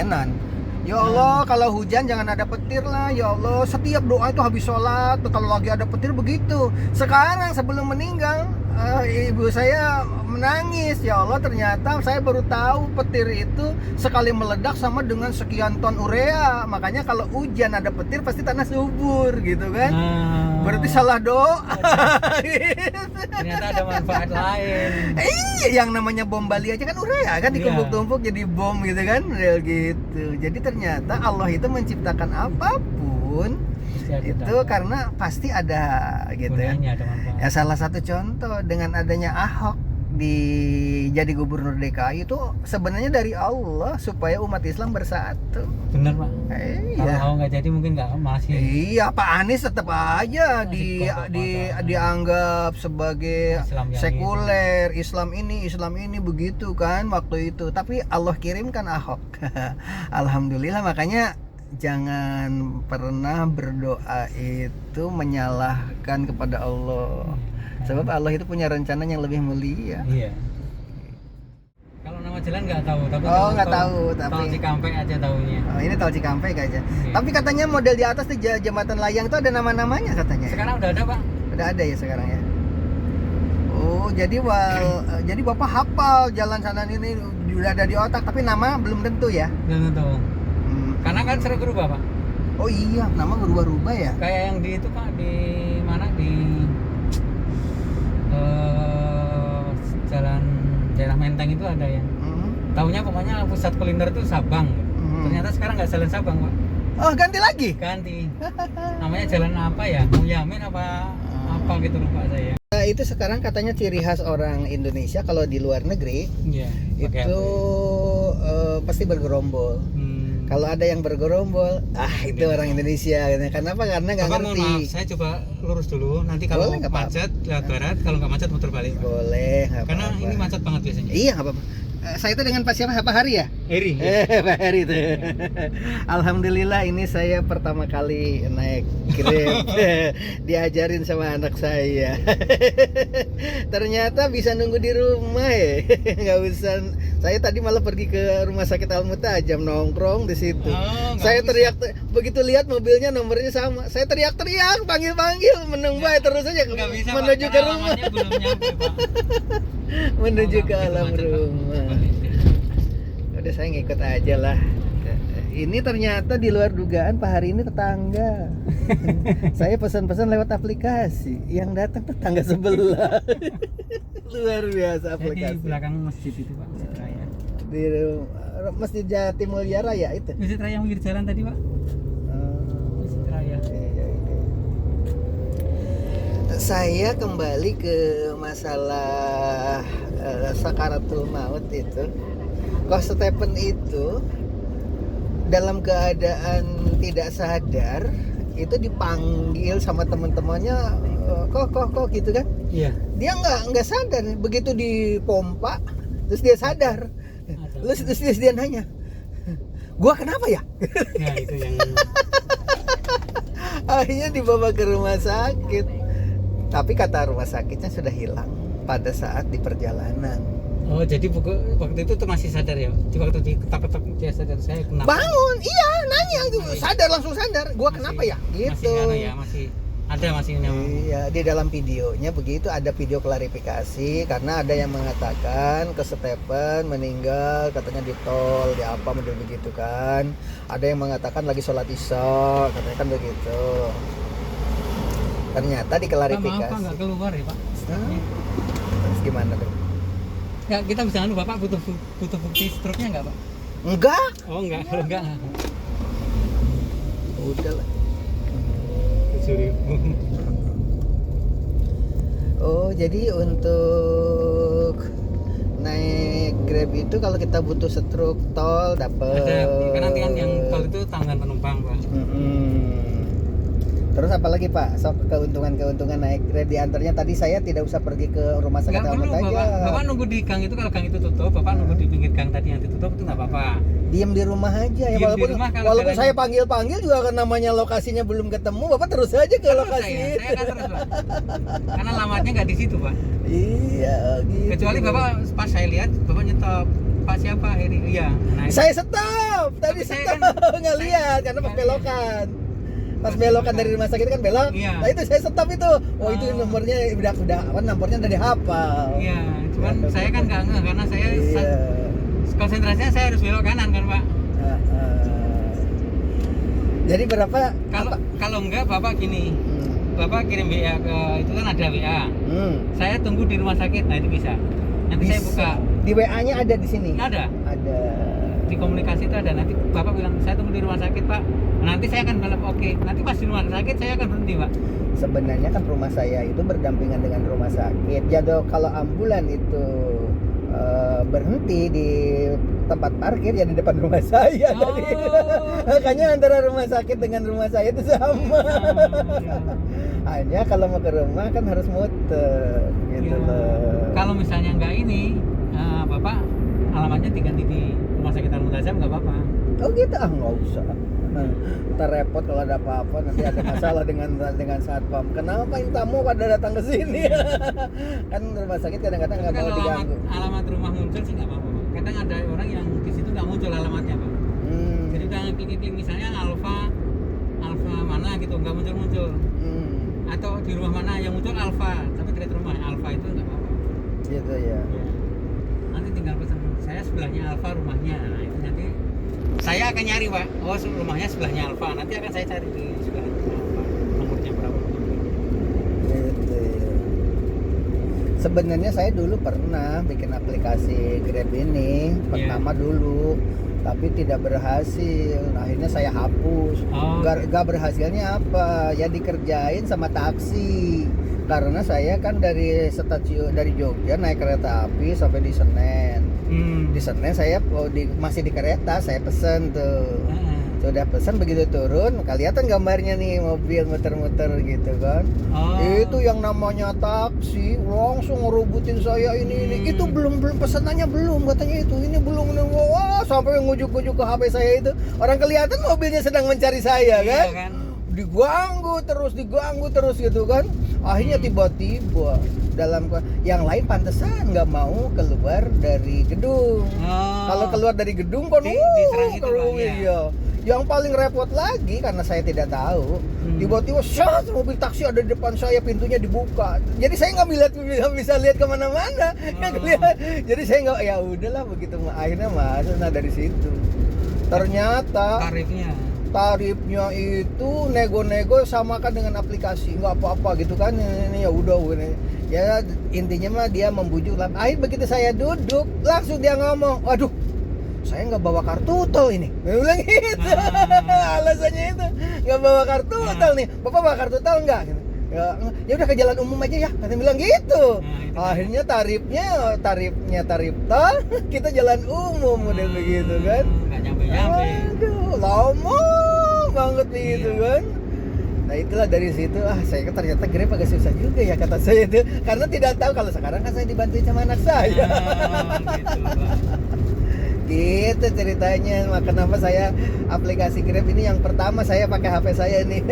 telatenan. Ya Allah, kalau hujan jangan ada petir lah. Ya Allah, setiap doa itu habis sholat kalau lagi ada petir begitu. Sekarang sebelum meninggal, ibu saya menangis. Ya Allah, ternyata saya baru tahu petir itu sekali meledak sama dengan sekian ton urea. Makanya kalau hujan ada petir pasti tanah subur gitu kan. Berarti salah doa. Ternyata ada manfaat lain. Yang namanya bom Bali aja kan urea kan ditumpuk-tumpuk jadi bom gitu kan, real gitu. Jadi ternyata Allah itu menciptakan apapun itu karena pasti ada gitu ya. Ya salah satu contoh dengan adanya Ahok jadi gubernur DKI itu sebenarnya dari Allah supaya umat Islam bersatu. Bener Pak. Iya. Kalau nggak jadi mungkin nggak masih. Iya, Pak Anies tetap aja dianggap sebagai sekuler, Islam ini begitu kan waktu itu. Tapi Allah kirimkan Ahok. Alhamdulillah, makanya jangan pernah berdoa itu menyalahkan kepada Allah. Sebab Allah itu punya rencana yang lebih mulia. Iya. Kalau nama jalan nggak tahu, tapi nggak tahu, tapi Tol Cikampek aja tahunya. Oh, ini Tol Cikampek aja. Iya. Tapi katanya model di atas tuh jembatan layang tuh ada nama-namanya katanya. Sekarang udah ada Pak? Udah ada ya sekarang ya. Oh, jadi Bapak hafal jalan sana ini udah ada di otak, tapi nama belum tentu ya. Belum tentu. Karena kan sering berubah Pak. Oh iya, nama berubah-ubah ya. Kayak yang di itu Pak, di mana di jalan daerah Menteng itu ada yang tahunya pokoknya pusat kuliner itu Sabang. Ternyata sekarang nggak jalan Sabang Pak. Oh, ganti lagi? Ganti. Namanya jalan apa ya? Yamin apa gitu lupa saya. Itu sekarang katanya ciri khas orang Indonesia kalau di luar negeri. Iya. Itu pasti bergerombol. Kalau ada yang bergerombol, itu orang Indonesia. Kenapa? Karena nggak ngerti. Maaf, saya coba lurus dulu. Nanti kalau macet lewat barat, kalau nggak macet muter balik. Boleh. Karena ini macet banget biasanya. Iya, nggak apa-apa. Saya itu dengan Pak siapa? Pak Hari ya? Eri. Pak Hari itu. Alhamdulillah ini saya pertama kali naik Grab. Diajarin sama anak saya. Ternyata bisa nunggu di rumah ya. Nggak usah. Saya tadi malah pergi ke rumah sakit Al Mutajam nongkrong di situ. Saya teriak begitu lihat mobilnya nomornya sama. Saya teriak-teriak, panggil-panggil, menunggu terus aja menuju ke rumah. Belum nyampe, Pak. Menuju ke alam rumah. Udah saya ngikut aja lah. Ini ternyata di luar dugaan Pak Hari ini tetangga. Saya pesan-pesan lewat aplikasi, yang datang tetangga sebelah. Luar biasa aplikasi. Di belakang masjid itu Pak, Masjid Raya. Di Masjid Jatimulya Raya itu. Masjid Raya yang pinggir jalan tadi Pak. Masjid Raya. Saya kembali ke masalah sakaratul maut itu. Kok Stephen itu dalam keadaan tidak sadar itu dipanggil sama teman-temannya kok gitu kan? Iya. Dia nggak sadar, begitu dipompa terus dia sadar. Terus dia nanya, gua kenapa ya? Nah itu yang akhirnya dibawa ke rumah sakit. Tapi kata rumah sakitnya sudah hilang pada saat di perjalanan. Oh, jadi waktu itu tuh masih sadar ya? Waktu diketok-ketok dia sadar, saya kenapa? Bangun, iya nanya itu, sadar langsung sadar. Gua kenapa ya? Gitu. Masih ada Iya, di dalam videonya begitu ada video klarifikasi karena ada yang mengatakan ke Stephen meninggal katanya di tol, di apa model begitu kan. Ada yang mengatakan lagi sholat isya, katanya kan begitu. Ternyata diklarifikasi. Apa nggak keluar ya Pak? Terus gimana tuh? Ya, kita bisa anu Bapak butuh bukti stroke-nya nggak Pak? Enggak. Oh enggak. Udah lah. 7.000. Oh, jadi untuk naik Grab itu kalau kita butuh stroke tol dapat. Ada, karena kan yang tol itu tanggal penumpang Pak. Terus apalagi Pak, sok keuntungan naik Grab diantaranya tadi saya tidak usah pergi ke rumah sakit Al Mutajam. Bapak nunggu di gang itu, kalau gang itu tutup, Bapak nunggu di pinggir gang tadi yang ditutup itu nggak apa-apa. Diem di rumah aja ya, walaupun saya panggil juga kan namanya lokasinya belum ketemu, Bapak terus aja ke lokasi. Saya kan terus Pak. Karena alamatnya nggak di situ Pak. Iya gitu. Kecuali Bapak pas saya lihat Bapak nyetop. Pak siapa Heri? Iya. Saya stop. stop, tadi Tapi saya stop, kan- nggak lihat karena pas belokan. Pas belokan dari rumah sakit kan belok. Iya. Nah itu saya stop itu. Oh itu Oh. nomornya udah apa nomornya udah dihafal. Iya, cuman saya kan nggak ngeh karena saya Iya. konsentrasinya saya harus belok kanan kan Pak. Jadi berapa? Kalau enggak Bapak gini, Bapak kirim WA ke itu kan ada WA. Saya tunggu di rumah sakit, nah itu bisa. Nanti saya buka. Di WA-nya ada di sini. Ada. Ada. Di komunikasi itu ada. Nanti Bapak bilang saya tunggu di rumah sakit Pak. Nanti saya akan belok oke. Nanti pas di rumah sakit saya akan berhenti Pak. Sebenarnya kan rumah saya itu berdampingan dengan rumah sakit. Jadi kalau ambulan itu berhenti di tempat parkir ya di depan rumah saya Oh. tadi. Makanya antara rumah sakit dengan rumah saya itu sama. Hanya kalau mau ke rumah kan harus muter gitu Iya. loh. Kalau misalnya enggak ini, Bapak alamatnya diganti di rumah sakit Al-Muntazam nggak apa-apa. Oh gitu, nggak usah. Ntar repot kalau ada apa-apa, nanti ada masalah dengan satpam. Kenapa ini tamu pada datang ke sini? Kan rumah sakit kadang-kadang Tapi nggak mau kalau diganggu. alamat rumah muncul sih nggak apa-apa Pak. Kadang ada orang yang di situ nggak muncul alamatnya Pak. Jadi udah klik-klik misalnya Alfa mana gitu nggak muncul. Atau di rumah mana yang muncul Alfa, tapi ternyata rumah Alfa itu nggak apa-apa. Gitu ya. Ya. Nanti tinggal pesan saya sebelahnya Alfa rumahnya. Nah itu nanti saya akan nyari Pak. Oh rumahnya sebelahnya Alfa. Nanti akan saya cari di sebelahnya Alfa. Nomornya berapa? Gitu ya. Sebenarnya saya dulu pernah bikin aplikasi Grab ini pertama dulu, tapi tidak berhasil. Akhirnya saya hapus. Oh. Gak berhasilnya apa? Ya dikerjain sama taksi. Karena saya kan dari stasiun dari Jogja naik kereta api sampai di Senen. Di Senen saya masih di kereta, saya pesen tuh. Sudah pesan begitu turun, kelihatan gambarnya nih mobil muter-muter gitu kan. Oh. Itu yang namanya taksi langsung ngerubutin saya ini. Itu belum pesanannya belum katanya itu. Ini belum wah sampai ngujuk-ngujuk ke HP saya itu. Orang kelihatan mobilnya sedang mencari saya kan. Iya kan? Diganggu terus gitu kan. Akhirnya tiba-tiba dalam yang lain pantesan nggak mau keluar dari gedung. Oh. Kalau keluar dari gedung kan diserang itu, Bang, ya. iya. Yang paling repot lagi karena saya tidak tahu, tiba-tiba syat mobil taksi ada di depan saya, pintunya dibuka. Jadi saya nggak bisa lihat kemana-mana. Jadi saya nggak, ya udahlah begitu. Akhirnya masuk. Nah dari situ ternyata tarifnya itu nego-nego samakan dengan aplikasi, nggak apa-apa gitu kan. Ini ya udah ini. Ya intinya mah dia membujuk lah. Akhir begitu saya duduk langsung dia ngomong, waduh saya nggak bawa kartu tol ini. Dia bilang gitu. Alasannya itu nggak bawa kartu tol nih. Bapak bawa kartu tol nggak? Ya udah ke jalan umum aja ya. Katanya bilang gitu. Akhirnya tarifnya tarif tol, kita jalan umum udah begitu kan. Nggak nyampe-nyampe. Aduh, lama banget begitu kan. Nah itulah dari situ saya ternyata Grab agak susah juga ya kata saya itu, karena tidak tahu. Kalau sekarang kan saya dibantuin sama anak saya. Gitu, Pak. Gitu ceritanya. Kenapa saya aplikasi Grab ini yang pertama saya pakai HP saya nih.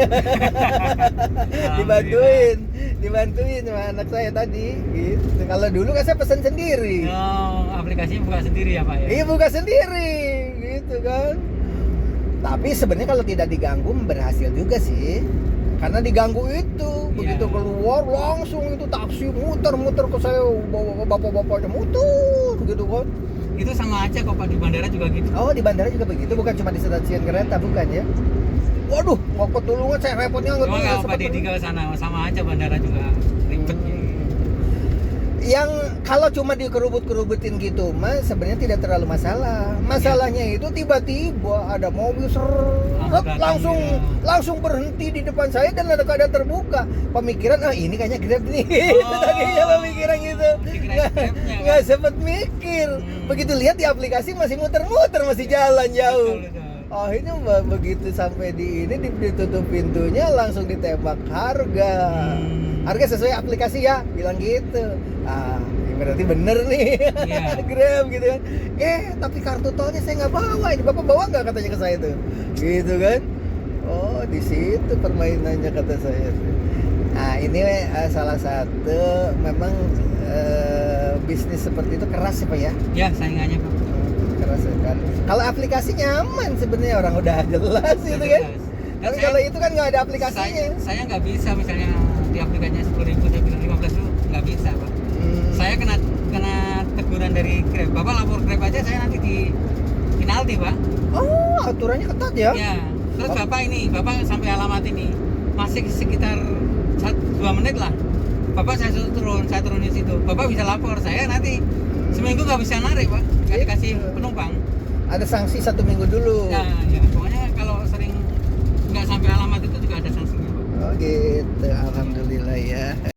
dibantuin sama anak saya tadi gitu. Kalau dulu kan saya pesan sendiri. Oh, aplikasinya buka sendiri ya Pak ya? Iya buka sendiri gitu kan. Tapi sebenarnya kalau tidak diganggu berhasil juga sih. Karena diganggu itu, begitu keluar langsung itu taksi muter-muter ke saya, bapak-bapaknya muter gitu kan. Itu sama aja kok Pak, di bandara juga gitu. Oh di bandara juga begitu, bukan cuma di stasiun kereta bukan ya? Waduh, ngokot dulu kan saya repotnya Cuma nggak Pak Deddy ke sana, sama aja bandara juga ribet. Yang kalau cuma dikerubut-kerubutin gitu mas sebenarnya tidak terlalu masalah. Masalahnya itu tiba-tiba ada mobil langsung berhenti di depan saya dan ada keadaan terbuka. Pemikiran ini kayaknya Grab nih. Tadinya pemikiran gitu. Nggak sempet mikir. Begitu lihat di aplikasi masih muter-muter, masih jalan jauh. Akhirnya begitu sampai di ini ditutup pintunya langsung ditembak harga. Harga sesuai aplikasi ya, bilang gitu. Berarti bener nih. Grab gitu kan. Tapi kartu tolnya saya nggak bawa. Ini bapak bawa nggak katanya ke saya tuh, gitu kan. Oh di situ permainannya kata saya. Nah ini salah satu memang bisnis seperti itu keras ya Pak ya. Ya saingannya Pak. rasakan. Kalau aplikasi nyaman sebenarnya, orang udah jelas gitu kan. Tapi kalau itu kan nggak ada aplikasinya. Saya nggak bisa misalnya di aplikasinya 10.000 saya bilang 15 dulu nggak bisa Pak. Saya kena teguran dari Grab. Bapak lapor Grab aja saya nanti di penalti Pak. Oh, aturannya ketat ya? Ya. Terus Bapak sampai alamat ini masih sekitar 2 menit lah. Bapak saya suruh saya turun di situ. Bapak bisa lapor, saya nanti seminggu nggak bisa narik Pak, nggak dikasih penumpang. Ada sanksi 1 minggu dulu. Ya, ya. Pokoknya kalau sering nggak sampai alamat itu juga ada sanksinya Pak. Oh gitu, alhamdulillah ya.